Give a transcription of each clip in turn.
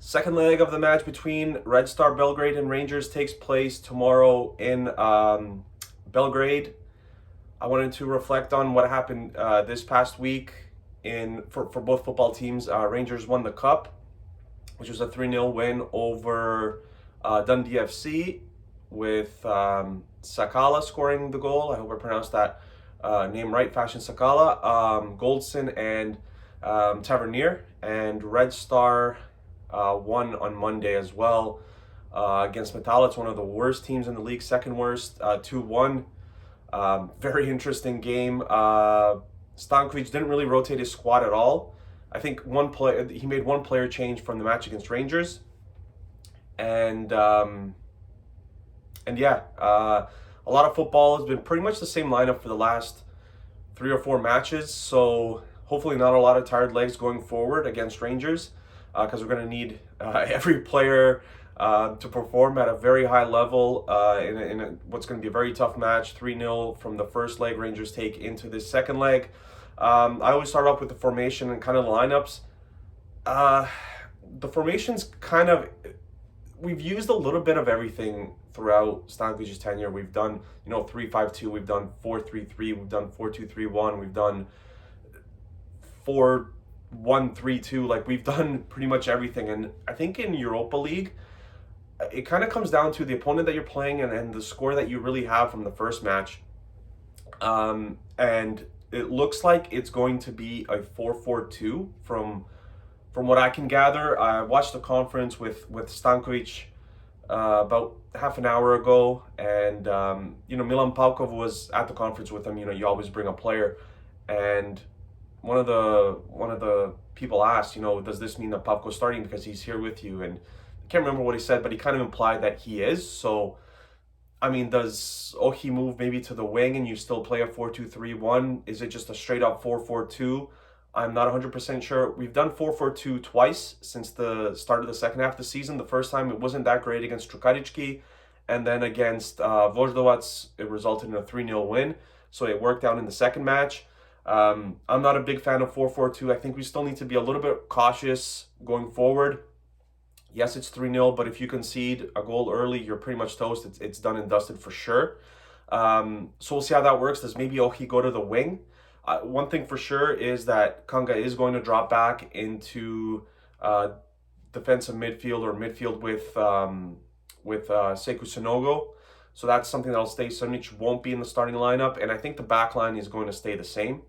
Second leg of the match between Red Star Belgrade and Rangers takes place tomorrow in Belgrade. I wanted to reflect on what happened this past week for both football teams. Rangers won the cup, which was a 3-0 win over Dundee FC with Sakala scoring the goal. I hope I pronounced that name right. Fashion Sakala, Goldson, and Tavernier. And Red Star won on Monday as well against Metal. It's one of the worst teams in the league, second worst, 2-1. Very interesting game. Stankovic didn't really rotate his squad at all. I think he made one player change from the match against Rangers, and yeah, a lot of football has been pretty much the same lineup for the last 3 or 4 matches. So hopefully not a lot of tired legs going forward against Rangers, because we're going to need every player to perform at a very high level in what's going to be a very tough match. 3-0 from the first leg Rangers take into this second leg. I always start off with the formation and kind of lineups. The formations we've used a little bit of everything throughout Stankovic's tenure. We've done 3-5-2, we've done 4-3-3, we've done 4-2-3-1, we've done 4-1-3-2. Like, we've done pretty much everything. And I think in Europa League, it kind of comes down to the opponent that you're playing and the score that you really have from the first match. And it looks like it's going to be a 4-4-2 from what I can gather. I watched the conference with Stankovic about half an hour ago, and Milan Pavkov was at the conference with him. You always bring a player, and one of the people asked, does this mean that Pavkov's starting because he's here with you? And I can't remember what he said, but he kind of implied that he is. So, I mean, does Ohi move maybe to the wing and you still play a 4-2-3-1? Is it just a straight up 4-4-2? I'm not 100% sure. We've done 4-4-2 twice since the start of the second half of the season. The first time it wasn't that great against Trukarički, and then against Voždovac, it resulted in a 3-0 win. So it worked out in the second match. I'm not a big fan of 4-4-2. I think we still need to be a little bit cautious going forward. Yes, it's 3-0, but if you concede a goal early, you're pretty much toast. It's done and dusted for sure. So we'll see how that works. Does maybe Ohi go to the wing? One thing for sure is that Kanga is going to drop back into defensive midfield or midfield with Sekou Sanogo. So that's something that'll stay. Sonic won't be in the starting lineup, and I think the back line is going to stay the same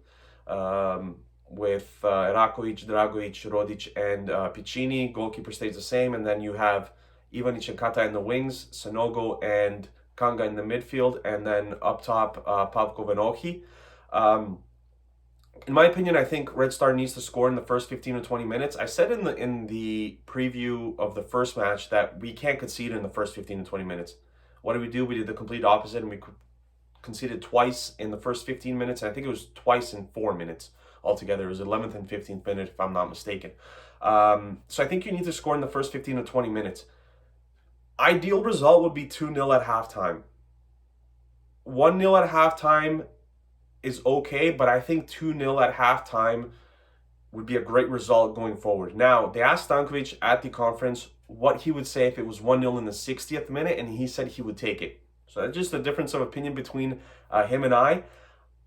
with Rakovic, Dragovic, Rodic, and Piccini. Goalkeeper stays the same, and then you have Ivanic and Kata in the wings, Sanogo and Kanga in the midfield, and then up top Pavkov and Ohi. In my opinion, I think Red Star needs to score in the first 15 or 20 minutes. I said in the preview of the first match that we can't concede in the first 15 to 20 minutes. What did we do? We did the complete opposite, and we conceded twice in the first 15 minutes. And I think it was twice in 4 minutes altogether. It was 11th and 15th minute, if I'm not mistaken. So I think you need to score in the first 15 to 20 minutes. Ideal result would be 2-0 at halftime. 1-0 at halftime is okay, but I think 2-0 at halftime would be a great result going forward. Now, they asked Stankovic at the conference what he would say if it was 1-0 in the 60th minute, and he said he would take it. So that's just a difference of opinion between him and I.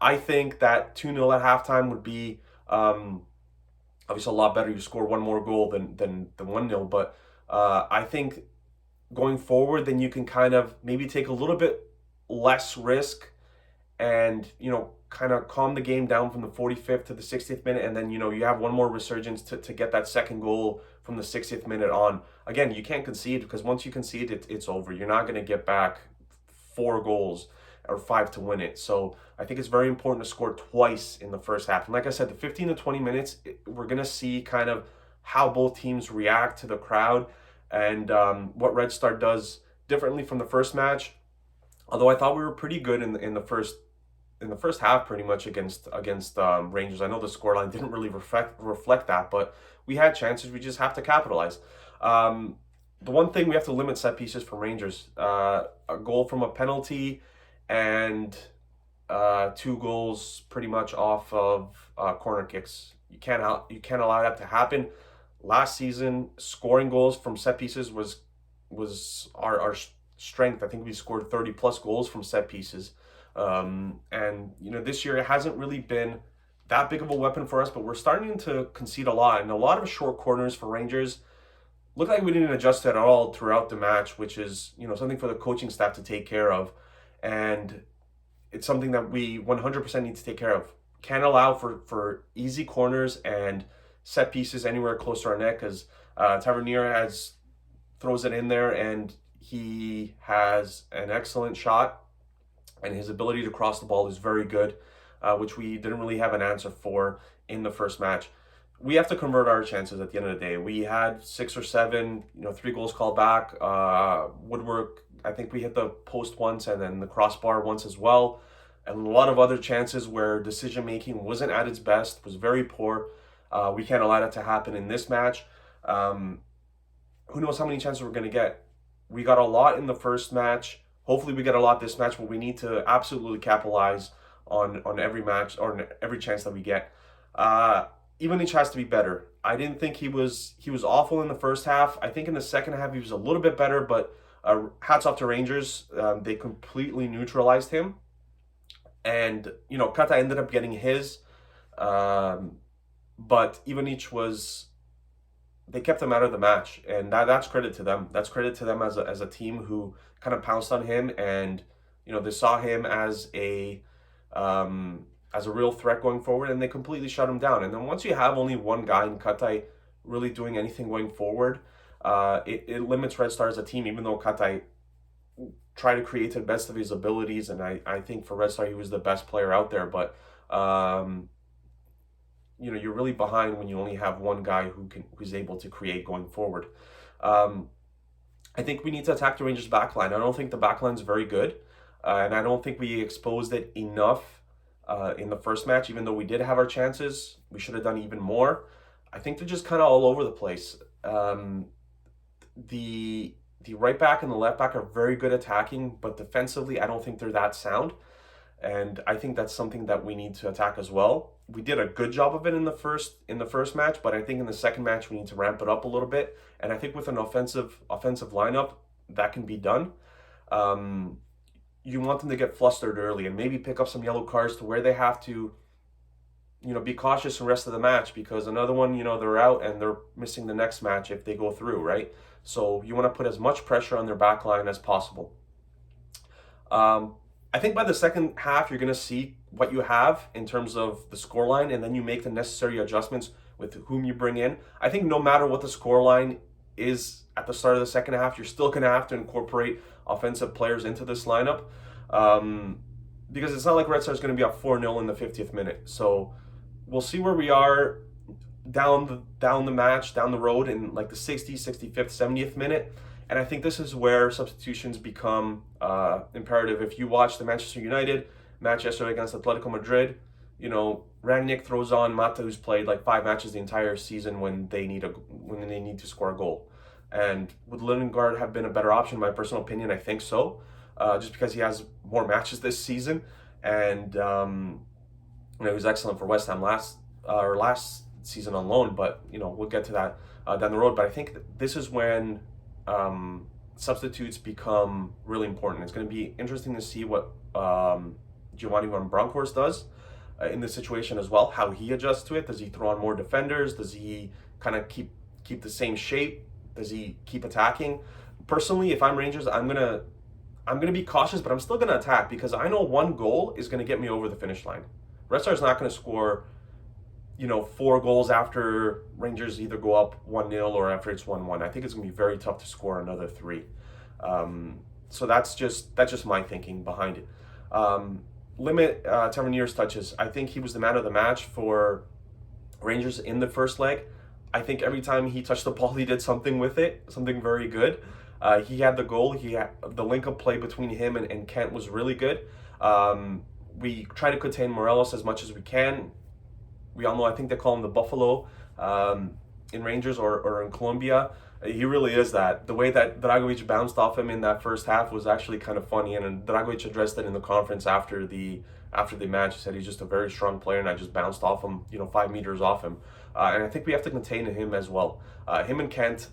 I think that 2-0 at halftime would be obviously a lot better. You score one more goal than the 1-0, but I think going forward, then you can kind of maybe take a little bit less risk and, kind of calm the game down from the 45th to the 60th minute, and then, you have one more resurgence to get that second goal from the 60th minute on. Again, you can't concede, because once you concede, it's over. You're not going to get back 4 goals or 5 to win it. So I think it's very important to score twice in the first half. And like I said, the 15 to 20 minutes, we're going to see kind of how both teams react to the crowd and what Red Star does differently from the first match. Although I thought we were pretty good in the first half, pretty much against Rangers. I know the scoreline didn't really reflect that, but we had chances. We just have to capitalize. The one thing, we have to limit set pieces from Rangers. A goal from a penalty and 2 goals pretty much off of corner kicks. You can't allow that to happen. last season, scoring goals from set pieces was our strength. I think we scored 30 plus goals from set pieces. And this year it hasn't really been that big of a weapon for us, but we're starting to concede a lot, and a lot of short corners for Rangers. Looked like we didn't adjust at all throughout the match, which is something for the coaching staff to take care of, and it's something that we 100% need to take care of. Can't allow for easy corners and set pieces anywhere close to our net, because Tavernier throws it in there, and he has an excellent shot, and his ability to cross the ball is very good, which we didn't really have an answer for in the first match. We have to convert our chances at the end of the day. We had 6 or 7, 3 goals called back. Woodwork, I think we hit the post once and then the crossbar once as well. And a lot of other chances where decision making wasn't at its best, was very poor. We can't allow that to happen in this match. Who knows how many chances we're going to get? We got a lot in the first match. Hopefully we get a lot this match, but we need to absolutely capitalize on every match or on every chance that we get. Ivanic has to be better. I didn't think he was awful in the first half. I think in the second half he was a little bit better, but hats off to Rangers. They completely neutralized him. And, Kata ended up getting his. But Ivanic they kept him out of the match. And that's credit to them. That's credit to them as a team who kind of pounced on him. And, they saw him as a real threat going forward, and they completely shut him down. And then once you have only one guy in Katai really doing anything going forward, it limits Red Star as a team, even though Katai tried to create to the best of his abilities, and I think for Red Star he was the best player out there, but you're really behind when you only have one guy who's able to create going forward. I think we need to attack the Rangers backline. I don't think the backline's very good, and I don't think we exposed it enough in the first match. Even though we did have our chances, we should have done even more. I think they're just kind of all over the place. The right back and the left back are very good attacking, but defensively, I don't think they're that sound. And I think that's something that we need to attack as well. We did a good job of it in the first match, but I think in the second match we need to ramp it up a little bit. And I think with an offensive lineup, that can be done. You want them to get flustered early and maybe pick up some yellow cards to where they have to, be cautious the rest of the match, because another one, they're out and they're missing the next match if they go through, right? So you want to put as much pressure on their back line as possible. I think by the second half, you're going to see what you have in terms of the scoreline, and then you make the necessary adjustments with whom you bring in. I think no matter what the scoreline is at the start of the second half, you're still going to have to incorporate offensive players into this lineup, because it's not like Red Star is going to be up 4-0 in the 50th minute. So we'll see where we are down the match, down the road in like the 60th, 65th, 70th minute. And I think this is where substitutions become imperative. If you watch the Manchester United match yesterday against Atletico Madrid, Rangnick throws on Mata, who's played like 5 matches the entire season when they need to score a goal. And would Lingard have been a better option, in my personal opinion? I think so, just because he has more matches this season, and he was excellent for West Ham last season on loan. But we'll get to that down the road. But I think this is when substitutes become really important. It's going to be interesting to see what Giovanni Van Bronckhorst does in this situation as well. How he adjusts to it. Does he throw on more defenders? Does he kind of keep the same shape? Does he keep attacking? Personally, if I'm Rangers, I'm gonna be cautious, but I'm still gonna attack, because I know one goal is gonna get me over the finish line. Red Star's not gonna score, 4 goals after Rangers either go up 1-0 or after it's 1-1. I think it's gonna be very tough to score another 3. So that's just my thinking behind it. Limit Tavernier's touches. I think he was the man of the match for Rangers in the first leg. I think every time he touched the ball, he did something with it, something very good. He had the goal. He had the link-up play between him and Kent was really good. We try to contain Morelos as much as we can. We all know, I think they call him the Buffalo in Rangers or in Colombia. He really is that. The way that Dragovic bounced off him in that first half was actually kind of funny, and Dragovic addressed it in the conference after the match. He said he's just a very strong player, and I just bounced off him, 5 meters off him. and I think we have to contain him as well. Him and Kent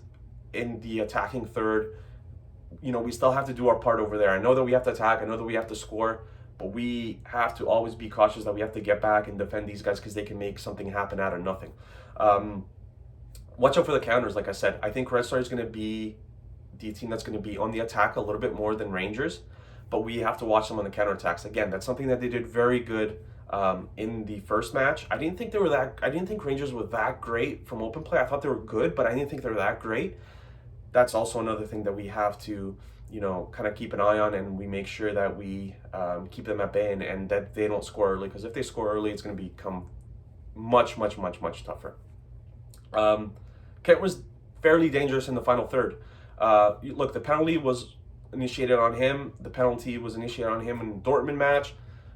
in the attacking third. We still have to do our part over there. I know that we have to attack. I know that we have to score, but we have to always be cautious that we have to get back and defend these guys because they can make something happen out of nothing. Watch out for the counters. Like I said, I think Red Star is going to be the team that's going to be on the attack a little bit more than Rangers, but we have to watch them on the counterattacks. Again, that's something that they did very good in the first match. I didn't think Rangers were that great from open play. I thought they were good, but I didn't think they were that great. That's also another thing that we have to, kind of keep an eye on, and we make sure that we keep them at bay and that they don't score early. Because if they score early, it's going to become much, much, much, much tougher. Kent was fairly dangerous in the final third. Look, the penalty was initiated on him. The penalty was initiated on him in the Dortmund match.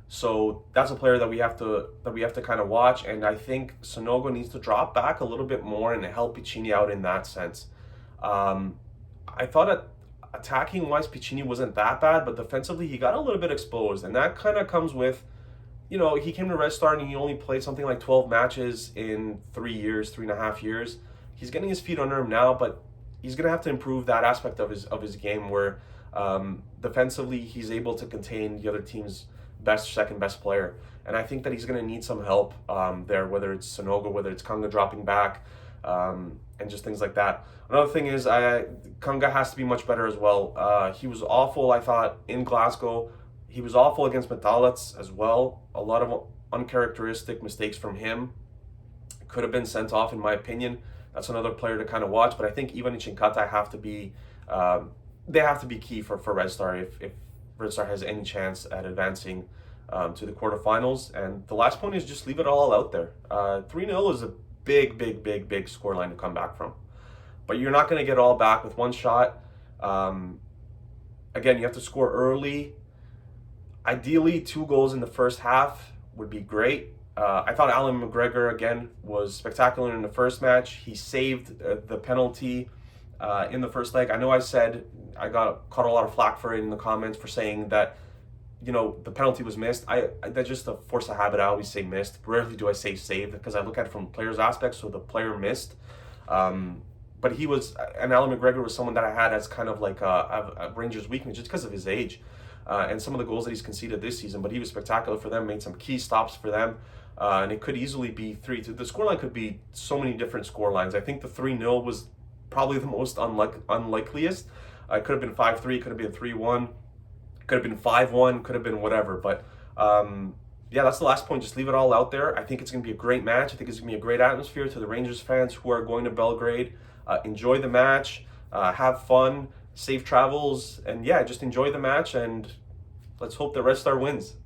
So that's a player that we have to kind of watch. And I think Sonogo needs to drop back a little bit more and help Piccini out in that sense. I thought attacking wise, Piccini wasn't that bad, but defensively he got a little bit exposed, and that kind of comes with, he came to Red Star and he only played something like 12 matches in 3.5 years. He's getting his feet under him now, but he's gonna have to improve that aspect of his game where defensively he's able to contain the other team's second best player, and I think that he's gonna need some help there, whether it's Sonogo, whether it's Kanga dropping back. And just things like that. Another thing is Kanga has to be much better as well. He was awful, I thought, in Glasgow. He was awful against Metallics as well. A lot of uncharacteristic mistakes from him. Could have been sent off, in my opinion. That's another player to kind of watch. But I think Ivan and Chinkata have to be key for Red Star if Red Star has any chance at advancing to the quarterfinals. And the last point is just leave it all out there. 3-0 is a big scoreline to come back from, but you're not going to get all back with one shot. Again, you have to score early. Ideally, 2 goals in the first half would be great. I thought Alan McGregor again was spectacular in the first match. He saved the penalty in the first leg. I know I said I caught a lot of flack for it in the comments for saying that the penalty was missed. That's just a force of habit. I always say missed. Rarely do I say saved because I look at it from the player's aspect. So the player missed, but he was, and Alan McGregor was someone that I had as kind of like a Rangers weakness just because of his age and some of the goals that he's conceded this season. But he was spectacular for them. Made some key stops for them, and it could easily be 3-2. The scoreline could be so many different scorelines. I think the 3-0 was probably the most unlikeliest. It could have been 5-3. It could have been 3-1. Could have been 5-1, could have been whatever. But yeah, that's the last point. Just leave it all out there. I think it's going to be a great match. I think it's going to be a great atmosphere to the Rangers fans who are going to Belgrade. Enjoy the match, have fun, safe travels, and yeah, just enjoy the match, and let's hope that Red Star wins.